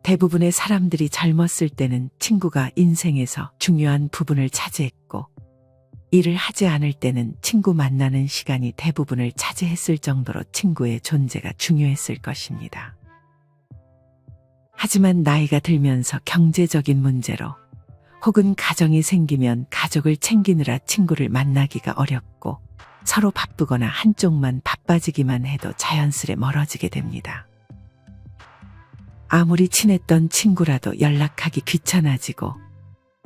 대부분의 사람들이 젊었을 때는 친구가 인생에서 중요한 부분을 차지했고, 일을 하지 않을 때는 친구 만나는 시간이 대부분을 차지했을 정도로 친구의 존재가 중요했을 것입니다. 하지만 나이가 들면서 경제적인 문제로 혹은 가정이 생기면 가족을 챙기느라 친구를 만나기가 어렵고, 서로 바쁘거나 한쪽만 바빠지기만 해도 자연스레 멀어지게 됩니다. 아무리 친했던 친구라도 연락하기 귀찮아지고,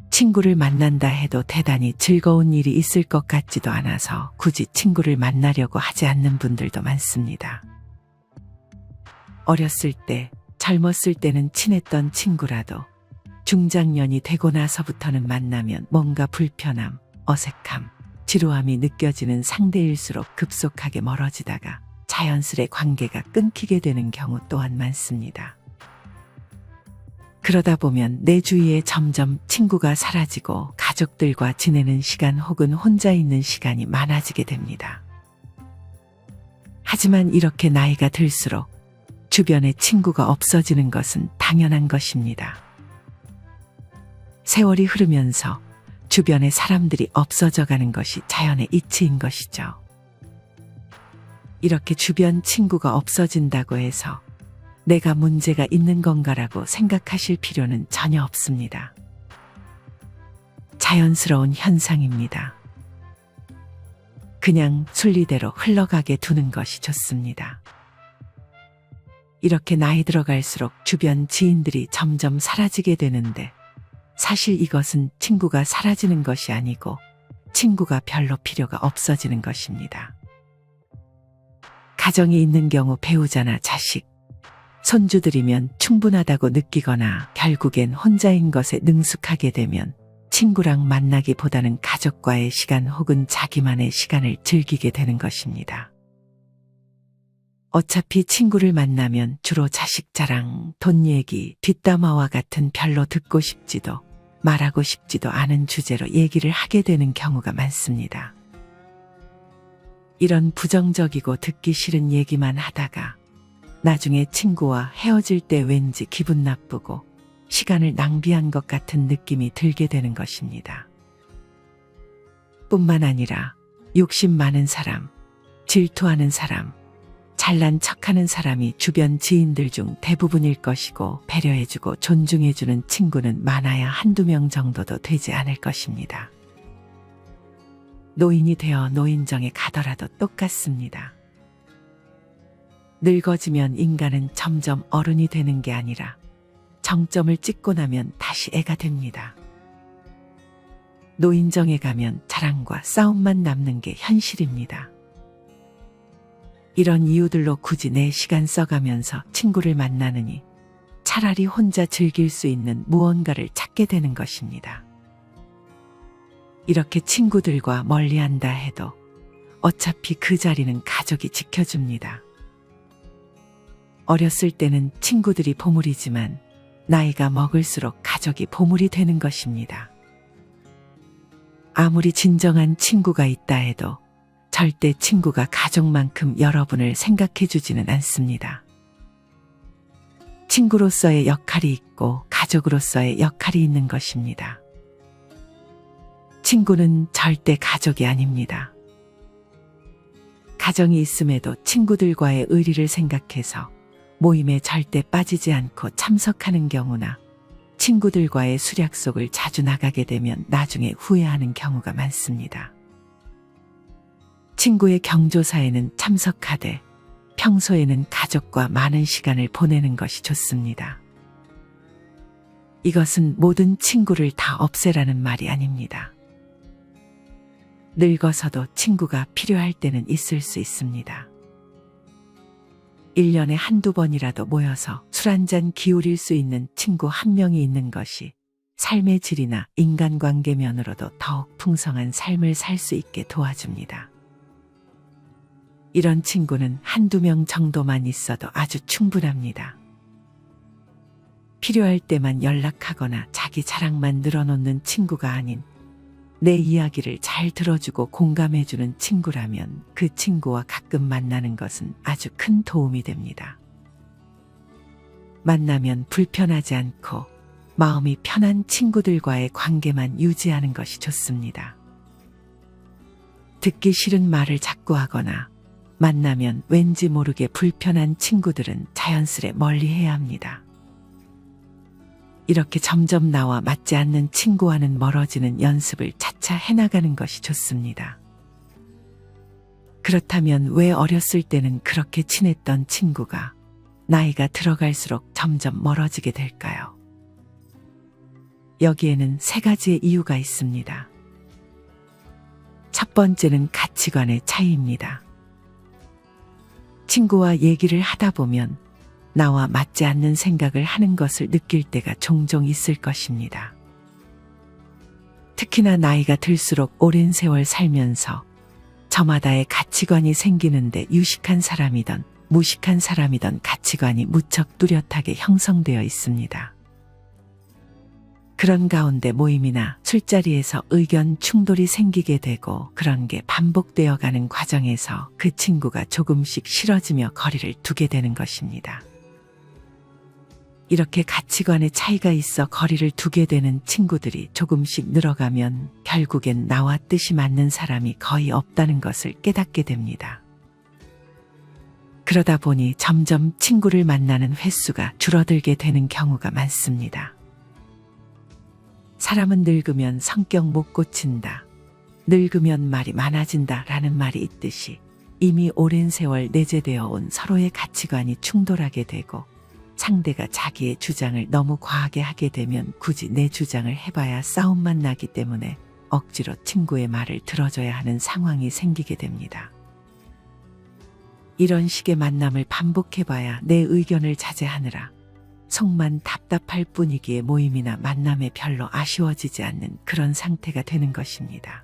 친구를 만난다 해도 대단히 즐거운 일이 있을 것 같지도 않아서 굳이 친구를 만나려고 하지 않는 분들도 많습니다. 어렸을 때, 젊었을 때는 친했던 친구라도 중장년이 되고 나서부터는 만나면 뭔가 불편함, 어색함, 지루함이 느껴지는 상대일수록 급속하게 멀어지다가 자연스레 관계가 끊기게 되는 경우 또한 많습니다. 그러다 보면 내 주위에 점점 친구가 사라지고 가족들과 지내는 시간 혹은 혼자 있는 시간이 많아지게 됩니다. 하지만 이렇게 나이가 들수록 주변에 친구가 없어지는 것은 당연한 것입니다. 세월이 흐르면서 주변에 사람들이 없어져 가는 것이 자연의 이치인 것이죠. 이렇게 주변 친구가 없어진다고 해서 내가 문제가 있는 건가라고 생각하실 필요는 전혀 없습니다. 자연스러운 현상입니다. 그냥 순리대로 흘러가게 두는 것이 좋습니다. 이렇게 나이 들어갈수록 주변 지인들이 점점 사라지게 되는데, 사실 이것은 친구가 사라지는 것이 아니고 친구가 별로 필요가 없어지는 것입니다. 가정이 있는 경우 배우자나 자식, 손주들이면 충분하다고 느끼거나 결국엔 혼자인 것에 능숙하게 되면 친구랑 만나기보다는 가족과의 시간 혹은 자기만의 시간을 즐기게 되는 것입니다. 어차피 친구를 만나면 주로 자식 자랑, 돈 얘기, 뒷담화와 같은 별로 듣고 싶지도 말하고 싶지도 않은 주제로 얘기를 하게 되는 경우가 많습니다. 이런 부정적이고 듣기 싫은 얘기만 하다가 나중에 친구와 헤어질 때 왠지 기분 나쁘고 시간을 낭비한 것 같은 느낌이 들게 되는 것입니다. 뿐만 아니라 욕심 많은 사람, 질투하는 사람, 잘난 척하는 사람이 주변 지인들 중 대부분일 것이고, 배려해주고 존중해주는 친구는 많아야 한두 명 정도도 되지 않을 것입니다. 노인이 되어 노인정에 가더라도 똑같습니다. 늙어지면 인간은 점점 어른이 되는 게 아니라 정점을 찍고 나면 다시 애가 됩니다. 노인정에 가면 자랑과 싸움만 남는 게 현실입니다. 이런 이유들로 굳이 내 시간 써가면서 친구를 만나느니 차라리 혼자 즐길 수 있는 무언가를 찾게 되는 것입니다. 이렇게 친구들과 멀리한다 해도 어차피 그 자리는 가족이 지켜줍니다. 어렸을 때는 친구들이 보물이지만 나이가 먹을수록 가족이 보물이 되는 것입니다. 아무리 진정한 친구가 있다 해도 절대 친구가 가족만큼 여러분을 생각해 주지는 않습니다. 친구로서의 역할이 있고 가족으로서의 역할이 있는 것입니다. 친구는 절대 가족이 아닙니다. 가정이 있음에도 친구들과의 의리를 생각해서 모임에 절대 빠지지 않고 참석하는 경우나 친구들과의 술약속을 자주 나가게 되면 나중에 후회하는 경우가 많습니다. 친구의 경조사에는 참석하되 평소에는 가족과 많은 시간을 보내는 것이 좋습니다. 이것은 모든 친구를 다 없애라는 말이 아닙니다. 늙어서도 친구가 필요할 때는 있을 수 있습니다. 1년에 한두 번이라도 모여서 술 한잔 기울일 수 있는 친구 한 명이 있는 것이 삶의 질이나 인간관계 면으로도 더욱 풍성한 삶을 살 수 있게 도와줍니다. 이런 친구는 한두 명 정도만 있어도 아주 충분합니다. 필요할 때만 연락하거나 자기 자랑만 늘어놓는 친구가 아닌 내 이야기를 잘 들어주고 공감해주는 친구라면 그 친구와 가끔 만나는 것은 아주 큰 도움이 됩니다. 만나면 불편하지 않고 마음이 편한 친구들과의 관계만 유지하는 것이 좋습니다. 듣기 싫은 말을 자꾸 하거나 만나면 왠지 모르게 불편한 친구들은 자연스레 멀리해야 합니다. 이렇게 점점 나와 맞지 않는 친구와는 멀어지는 연습을 차차 해나가는 것이 좋습니다. 그렇다면 왜 어렸을 때는 그렇게 친했던 친구가 나이가 들어갈수록 점점 멀어지게 될까요? 여기에는 세 가지의 이유가 있습니다. 첫 번째는 가치관의 차이입니다. 친구와 얘기를 하다 보면 나와 맞지 않는 생각을 하는 것을 느낄 때가 종종 있을 것입니다. 특히나 나이가 들수록 오랜 세월 살면서 저마다의 가치관이 생기는데 유식한 사람이든 무식한 사람이든 가치관이 무척 뚜렷하게 형성되어 있습니다. 그런 가운데 모임이나 술자리에서 의견 충돌이 생기게 되고 그런 게 반복되어 가는 과정에서 그 친구가 조금씩 싫어지며 거리를 두게 되는 것입니다. 이렇게 가치관의 차이가 있어 거리를 두게 되는 친구들이 조금씩 늘어가면 결국엔 나와 뜻이 맞는 사람이 거의 없다는 것을 깨닫게 됩니다. 그러다 보니 점점 친구를 만나는 횟수가 줄어들게 되는 경우가 많습니다. 사람은 늙으면 성격 못 고친다. 늙으면 말이 많아진다 라는 말이 있듯이 이미 오랜 세월 내재되어 온 서로의 가치관이 충돌하게 되고 상대가 자기의 주장을 너무 과하게 하게 되면 굳이 내 주장을 해봐야 싸움만 나기 때문에 억지로 친구의 말을 들어줘야 하는 상황이 생기게 됩니다. 이런 식의 만남을 반복해봐야 내 의견을 자제하느라 속만 답답할 뿐이기에 모임이나 만남에 별로 아쉬워지지 않는 그런 상태가 되는 것입니다.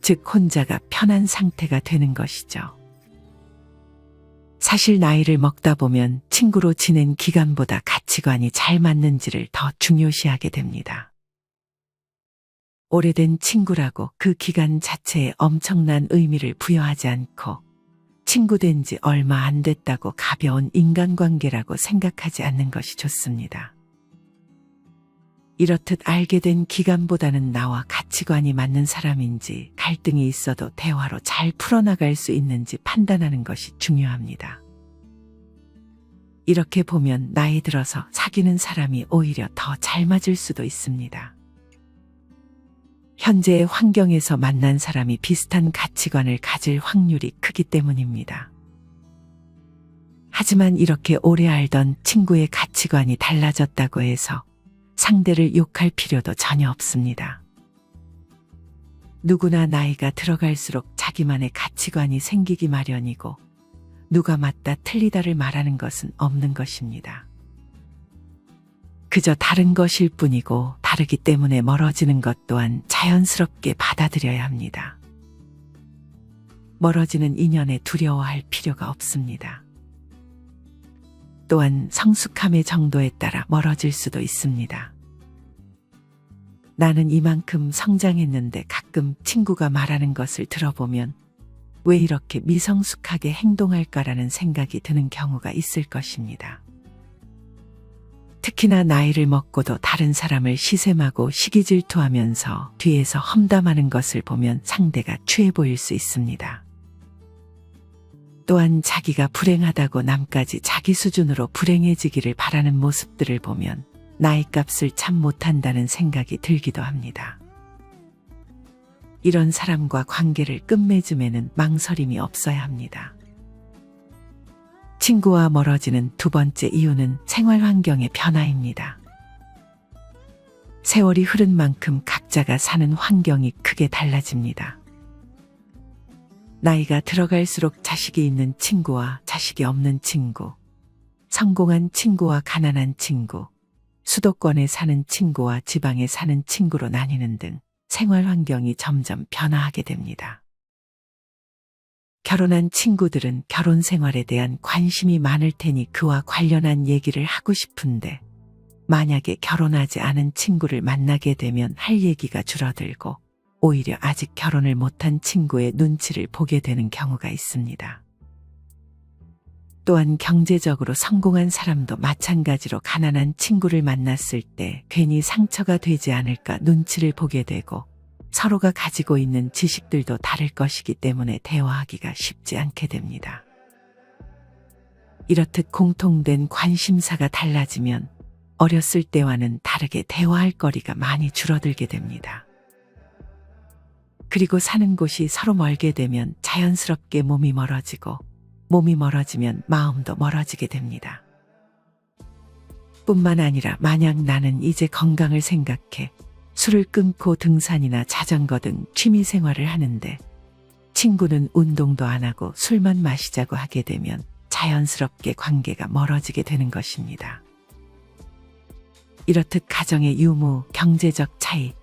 즉 혼자가 편한 상태가 되는 것이죠. 사실 나이를 먹다 보면 친구로 지낸 기간보다 가치관이 잘 맞는지를 더 중요시하게 됩니다. 오래된 친구라고 그 기간 자체에 엄청난 의미를 부여하지 않고 친구 된 지 얼마 안 됐다고 가벼운 인간관계라고 생각하지 않는 것이 좋습니다. 이렇듯 알게 된 기간보다는 나와 가치관이 맞는 사람인지 갈등이 있어도 대화로 잘 풀어나갈 수 있는지 판단하는 것이 중요합니다. 이렇게 보면 나이 들어서 사귀는 사람이 오히려 더 잘 맞을 수도 있습니다. 현재의 환경에서 만난 사람이 비슷한 가치관을 가질 확률이 크기 때문입니다. 하지만 이렇게 오래 알던 친구의 가치관이 달라졌다고 해서 상대를 욕할 필요도 전혀 없습니다. 누구나 나이가 들어갈수록 자기만의 가치관이 생기기 마련이고 누가 맞다 틀리다를 말하는 것은 없는 것입니다. 그저 다른 것일 뿐이고 다르기 때문에 멀어지는 것 또한 자연스럽게 받아들여야 합니다. 멀어지는 인연에 두려워할 필요가 없습니다. 또한 성숙함의 정도에 따라 멀어질 수도 있습니다. 나는 이만큼 성장했는데 가끔 친구가 말하는 것을 들어보면 왜 이렇게 미성숙하게 행동할까라는 생각이 드는 경우가 있을 것입니다. 특히나 나이를 먹고도 다른 사람을 시샘하고 시기질투하면서 뒤에서 험담하는 것을 보면 상대가 추해 보일 수 있습니다. 또한 자기가 불행하다고 남까지 자기 수준으로 불행해지기를 바라는 모습들을 보면 나이값을 참 못한다는 생각이 들기도 합니다. 이런 사람과 관계를 끝맺음에는 망설임이 없어야 합니다. 친구와 멀어지는 두 번째 이유는 생활 환경의 변화입니다. 세월이 흐른 만큼 각자가 사는 환경이 크게 달라집니다. 나이가 들어갈수록 자식이 있는 친구와 자식이 없는 친구, 성공한 친구와 가난한 친구, 수도권에 사는 친구와 지방에 사는 친구로 나뉘는 등 생활 환경이 점점 변화하게 됩니다. 결혼한 친구들은 결혼 생활에 대한 관심이 많을 테니 그와 관련한 얘기를 하고 싶은데 만약에 결혼하지 않은 친구를 만나게 되면 할 얘기가 줄어들고 오히려 아직 결혼을 못한 친구의 눈치를 보게 되는 경우가 있습니다. 또한 경제적으로 성공한 사람도 마찬가지로 가난한 친구를 만났을 때 괜히 상처가 되지 않을까 눈치를 보게 되고, 서로가 가지고 있는 지식들도 다를 것이기 때문에 대화하기가 쉽지 않게 됩니다. 이렇듯 공통된 관심사가 달라지면 어렸을 때와는 다르게 대화할 거리가 많이 줄어들게 됩니다. 그리고 사는 곳이 서로 멀게 되면 자연스럽게 몸이 멀어지고, 몸이 멀어지면 마음도 멀어지게 됩니다. 뿐만 아니라 만약 나는 이제 건강을 생각해 술을 끊고 등산이나 자전거 등 취미 생활을 하는데 친구는 운동도 안 하고 술만 마시자고 하게 되면 자연스럽게 관계가 멀어지게 되는 것입니다. 이렇듯 가정의 유무, 경제적 차이,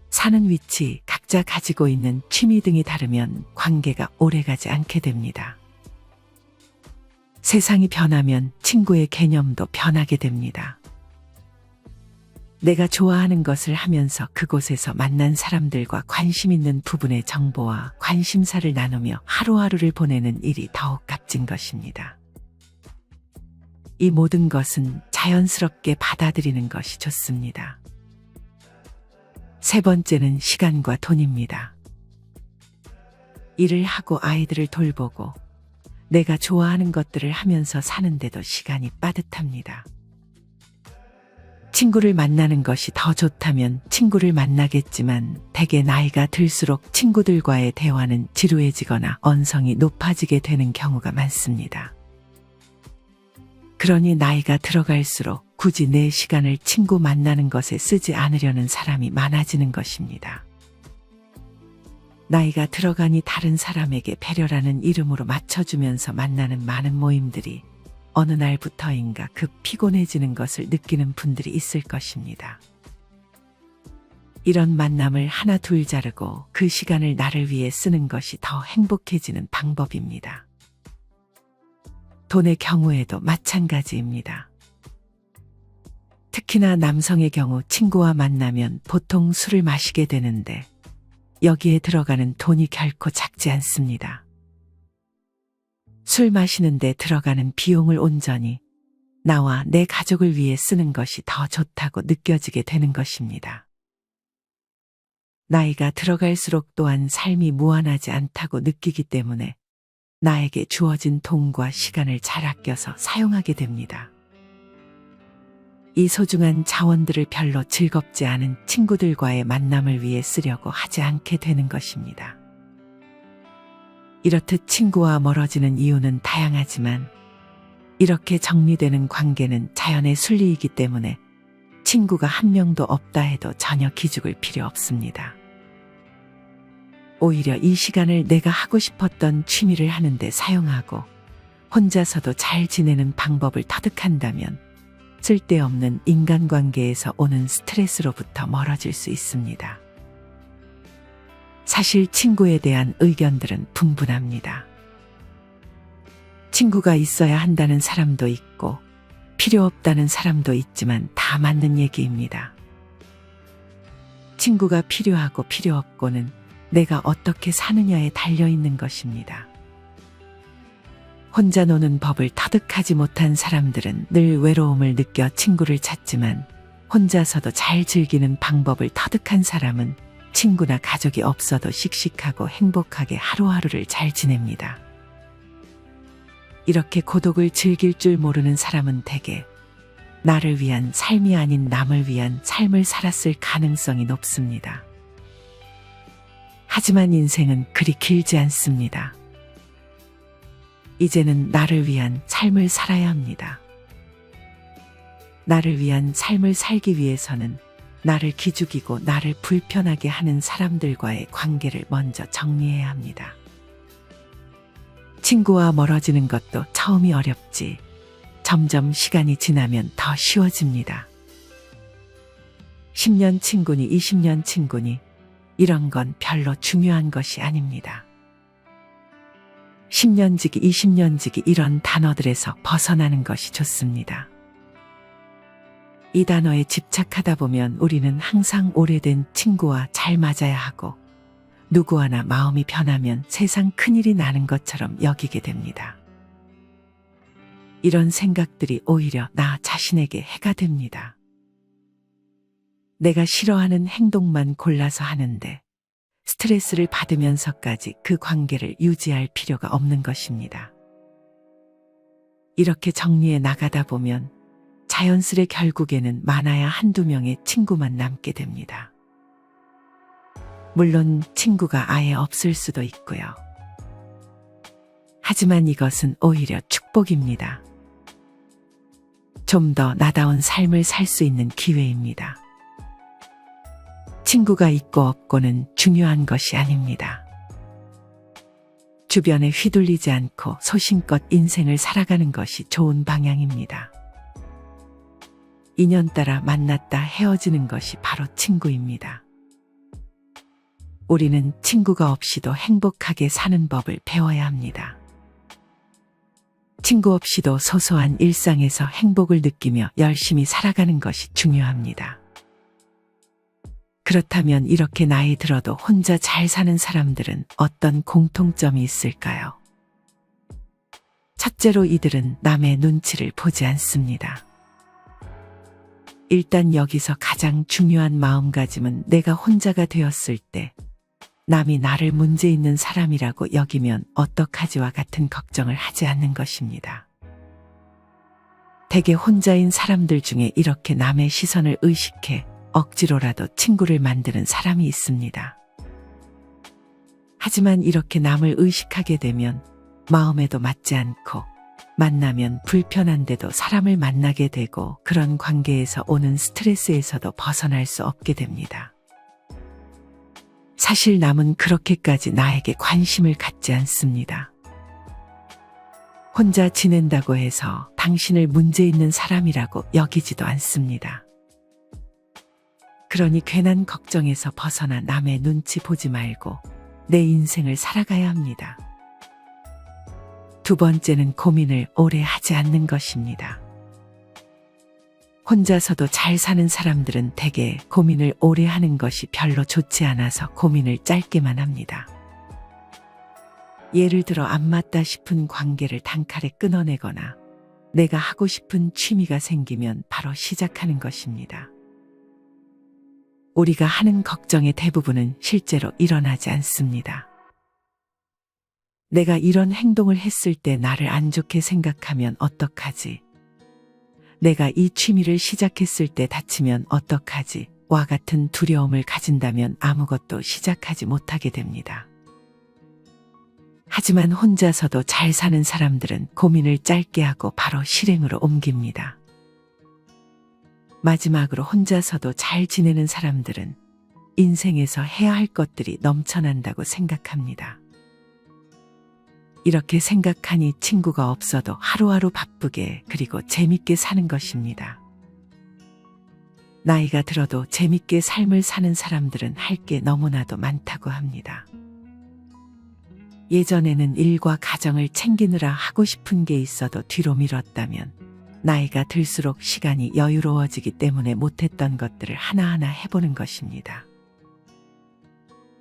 사는 위치, 각자 가지고 있는 취미 등이 다르면 관계가 오래가지 않게 됩니다. 세상이 변하면 친구의 개념도 변하게 됩니다. 내가 좋아하는 것을 하면서 그곳에서 만난 사람들과 관심 있는 부분의 정보와 관심사를 나누며 하루하루를 보내는 일이 더욱 값진 것입니다. 이 모든 것은 자연스럽게 받아들이는 것이 좋습니다. 세 번째는 시간과 돈입니다. 일을 하고 아이들을 돌보고 내가 좋아하는 것들을 하면서 사는데도 시간이 빠듯합니다. 친구를 만나는 것이 더 좋다면 친구를 만나겠지만 대개 나이가 들수록 친구들과의 대화는 지루해지거나 언성이 높아지게 되는 경우가 많습니다. 그러니 나이가 들어갈수록 굳이 내 시간을 친구 만나는 것에 쓰지 않으려는 사람이 많아지는 것입니다. 나이가 들어가니 다른 사람에게 배려라는 이름으로 맞춰주면서 만나는 많은 모임들이 어느 날부터인가 급 피곤해지는 것을 느끼는 분들이 있을 것입니다. 이런 만남을 하나 둘 자르고 그 시간을 나를 위해 쓰는 것이 더 행복해지는 방법입니다. 돈의 경우에도 마찬가지입니다. 특히나 남성의 경우 친구와 만나면 보통 술을 마시게 되는데 여기에 들어가는 돈이 결코 작지 않습니다. 술 마시는데 들어가는 비용을 온전히 나와 내 가족을 위해 쓰는 것이 더 좋다고 느껴지게 되는 것입니다. 나이가 들어갈수록 또한 삶이 무한하지 않다고 느끼기 때문에 나에게 주어진 돈과 시간을 잘 아껴서 사용하게 됩니다. 이 소중한 자원들을 별로 즐겁지 않은 친구들과의 만남을 위해 쓰려고 하지 않게 되는 것입니다. 이렇듯 친구와 멀어지는 이유는 다양하지만 이렇게 정리되는 관계는 자연의 순리이기 때문에 친구가 한 명도 없다 해도 전혀 기죽을 필요 없습니다. 오히려 이 시간을 내가 하고 싶었던 취미를 하는데 사용하고 혼자서도 잘 지내는 방법을 터득한다면 쓸데없는 인간관계에서 오는 스트레스로부터 멀어질 수 있습니다. 사실 친구에 대한 의견들은 분분합니다. 친구가 있어야 한다는 사람도 있고 필요 없다는 사람도 있지만 다 맞는 얘기입니다. 친구가 필요하고 필요 없고는 내가 어떻게 사느냐에 달려있는 것입니다. 혼자 노는 법을 터득하지 못한 사람들은 늘 외로움을 느껴 친구를 찾지만 혼자서도 잘 즐기는 방법을 터득한 사람은 친구나 가족이 없어도 씩씩하고 행복하게 하루하루를 잘 지냅니다. 이렇게 고독을 즐길 줄 모르는 사람은 대개 나를 위한 삶이 아닌 남을 위한 삶을 살았을 가능성이 높습니다. 하지만 인생은 그리 길지 않습니다. 이제는 나를 위한 삶을 살아야 합니다. 나를 위한 삶을 살기 위해서는 나를 기죽이고 나를 불편하게 하는 사람들과의 관계를 먼저 정리해야 합니다. 친구와 멀어지는 것도 처음이 어렵지 점점 시간이 지나면 더 쉬워집니다. 10년 친구니 20년 친구니 이런 건 별로 중요한 것이 아닙니다. 10년지기 20년지기 이런 단어들에서 벗어나는 것이 좋습니다. 이 단어에 집착하다 보면 우리는 항상 오래된 친구와 잘 맞아야 하고 누구 하나 마음이 변하면 세상 큰일이 나는 것처럼 여기게 됩니다. 이런 생각들이 오히려 나 자신에게 해가 됩니다. 내가 싫어하는 행동만 골라서 하는데 스트레스를 받으면서까지 그 관계를 유지할 필요가 없는 것입니다. 이렇게 정리해 나가다 보면 자연스레 결국에는 많아야 한두 명의 친구만 남게 됩니다. 물론 친구가 아예 없을 수도 있고요. 하지만 이것은 오히려 축복입니다. 좀 더 나다운 삶을 살 수 있는 기회입니다. 친구가 있고 없고는 중요한 것이 아닙니다. 주변에 휘둘리지 않고 소신껏 인생을 살아가는 것이 좋은 방향입니다. 인연 따라 만났다 헤어지는 것이 바로 친구입니다. 우리는 친구가 없이도 행복하게 사는 법을 배워야 합니다. 친구 없이도 소소한 일상에서 행복을 느끼며 열심히 살아가는 것이 중요합니다. 그렇다면 이렇게 나이 들어도 혼자 잘 사는 사람들은 어떤 공통점이 있을까요? 첫째로 이들은 남의 눈치를 보지 않습니다. 일단 여기서 가장 중요한 마음가짐은 내가 혼자가 되었을 때 남이 나를 문제 있는 사람이라고 여기면 어떡하지와 같은 걱정을 하지 않는 것입니다. 대개 혼자인 사람들 중에 이렇게 남의 시선을 의식해 억지로라도 친구를 만드는 사람이 있습니다. 하지만 이렇게 남을 의식하게 되면 마음에도 맞지 않고 만나면 불편한데도 사람을 만나게 되고 그런 관계에서 오는 스트레스에서도 벗어날 수 없게 됩니다. 사실 남은 그렇게까지 나에게 관심을 갖지 않습니다. 혼자 지낸다고 해서 당신을 문제 있는 사람이라고 여기지도 않습니다. 그러니 괜한 걱정에서 벗어나 남의 눈치 보지 말고 내 인생을 살아가야 합니다. 두 번째는 고민을 오래 하지 않는 것입니다. 혼자서도 잘 사는 사람들은 대개 고민을 오래 하는 것이 별로 좋지 않아서 고민을 짧게만 합니다. 예를 들어 안 맞다 싶은 관계를 단칼에 끊어내거나 내가 하고 싶은 취미가 생기면 바로 시작하는 것입니다. 우리가 하는 걱정의 대부분은 실제로 일어나지 않습니다. 내가 이런 행동을 했을 때 나를 안 좋게 생각하면 어떡하지? 내가 이 취미를 시작했을 때 다치면 어떡하지? 와 같은 두려움을 가진다면 아무것도 시작하지 못하게 됩니다. 하지만 혼자서도 잘 사는 사람들은 고민을 짧게 하고 바로 실행으로 옮깁니다. 마지막으로 혼자서도 잘 지내는 사람들은 인생에서 해야 할 것들이 넘쳐난다고 생각합니다. 이렇게 생각하니 친구가 없어도 하루하루 바쁘게 그리고 재밌게 사는 것입니다. 나이가 들어도 재밌게 삶을 사는 사람들은 할 게 너무나도 많다고 합니다. 예전에는 일과 가정을 챙기느라 하고 싶은 게 있어도 뒤로 미뤘다면 나이가 들수록 시간이 여유로워지기 때문에 못했던 것들을 하나하나 해보는 것입니다.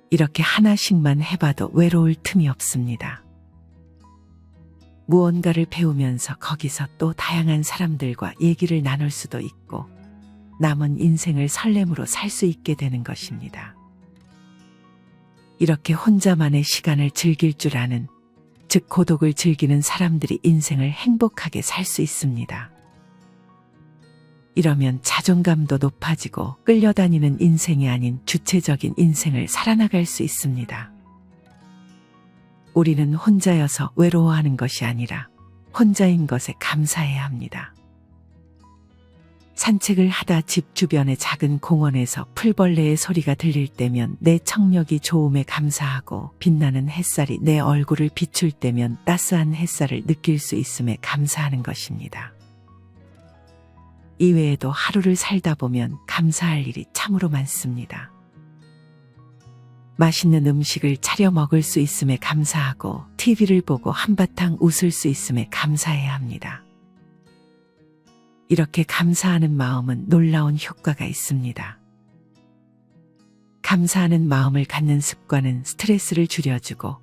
이렇게 하나씩만 해봐도 외로울 틈이 없습니다. 무언가를 배우면서 거기서 또 다양한 사람들과 얘기를 나눌 수도 있고 남은 인생을 설렘으로 살 수 있게 되는 것입니다. 이렇게 혼자만의 시간을 즐길 줄 아는, 즉 고독을 즐기는 사람들이 인생을 행복하게 살 수 있습니다. 이러면 자존감도 높아지고 끌려다니는 인생이 아닌 주체적인 인생을 살아나갈 수 있습니다. 우리는 혼자여서 외로워하는 것이 아니라 혼자인 것에 감사해야 합니다. 산책을 하다 집 주변의 작은 공원에서 풀벌레의 소리가 들릴 때면 내 청력이 좋음에 감사하고 빛나는 햇살이 내 얼굴을 비출 때면 따스한 햇살을 느낄 수 있음에 감사하는 것입니다. 이외에도 하루를 살다 보면 감사할 일이 참으로 많습니다. 맛있는 음식을 차려 먹을 수 있음에 감사하고 TV를 보고 한바탕 웃을 수 있음에 감사해야 합니다. 이렇게 감사하는 마음은 놀라운 효과가 있습니다. 감사하는 마음을 갖는 습관은 스트레스를 줄여주고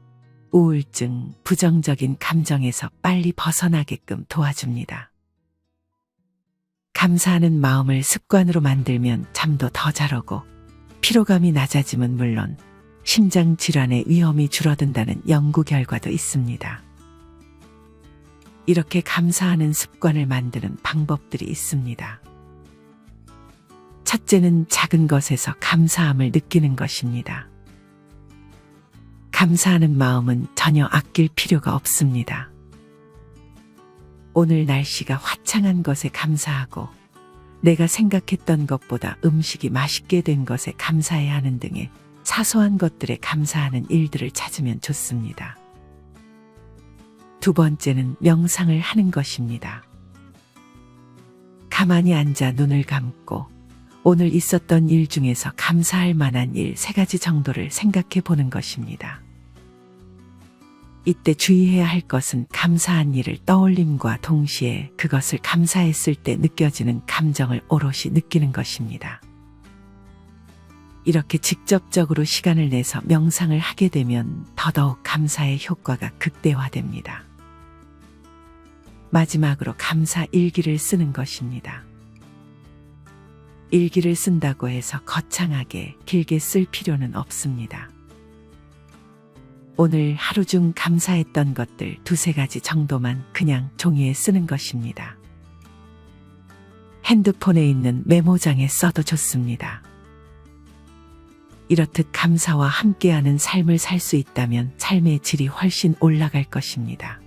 우울증, 부정적인 감정에서 빨리 벗어나게끔 도와줍니다. 감사하는 마음을 습관으로 만들면 잠도 더 잘 오고 피로감이 낮아짐은 물론 심장 질환의 위험이 줄어든다는 연구 결과도 있습니다. 이렇게 감사하는 습관을 만드는 방법들이 있습니다. 첫째는 작은 것에서 감사함을 느끼는 것입니다. 감사하는 마음은 전혀 아낄 필요가 없습니다. 오늘 날씨가 화창한 것에 감사하고 내가 생각했던 것보다 음식이 맛있게 된 것에 감사해야 하는 등의 사소한 것들에 감사하는 일들을 찾으면 좋습니다. 두 번째는 명상을 하는 것입니다. 가만히 앉아 눈을 감고 오늘 있었던 일 중에서 감사할 만한 일 3가지 정도를 생각해 보는 것입니다. 이때 주의해야 할 것은 감사한 일을 떠올림과 동시에 그것을 감사했을 때 느껴지는 감정을 오롯이 느끼는 것입니다. 이렇게 직접적으로 시간을 내서 명상을 하게 되면 더더욱 감사의 효과가 극대화됩니다. 마지막으로 감사 일기를 쓰는 것입니다. 일기를 쓴다고 해서 거창하게 길게 쓸 필요는 없습니다. 오늘 하루 중 감사했던 것들 2-3가지 정도만 그냥 종이에 쓰는 것입니다. 핸드폰에 있는 메모장에 써도 좋습니다. 이렇듯 감사와 함께하는 삶을 살 수 있다면 삶의 질이 훨씬 올라갈 것입니다.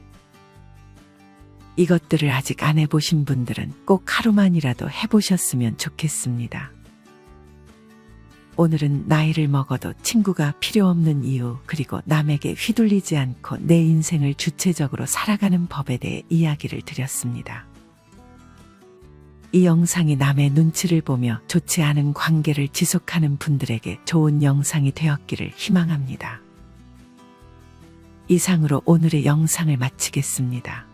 이것들을 아직 안 해보신 분들은 꼭 하루만이라도 해보셨으면 좋겠습니다. 오늘은 나이를 먹어도 친구가 필요 없는 이유, 그리고 남에게 휘둘리지 않고 내 인생을 주체적으로 살아가는 법에 대해 이야기를 드렸습니다. 이 영상이 남의 눈치를 보며 좋지 않은 관계를 지속하는 분들에게 좋은 영상이 되었기를 희망합니다. 이상으로 오늘의 영상을 마치겠습니다.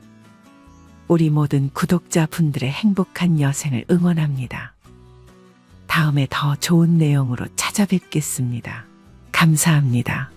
우리 모든 구독자분들의 행복한 여생을 응원합니다. 다음에 더 좋은 내용으로 찾아뵙겠습니다. 감사합니다.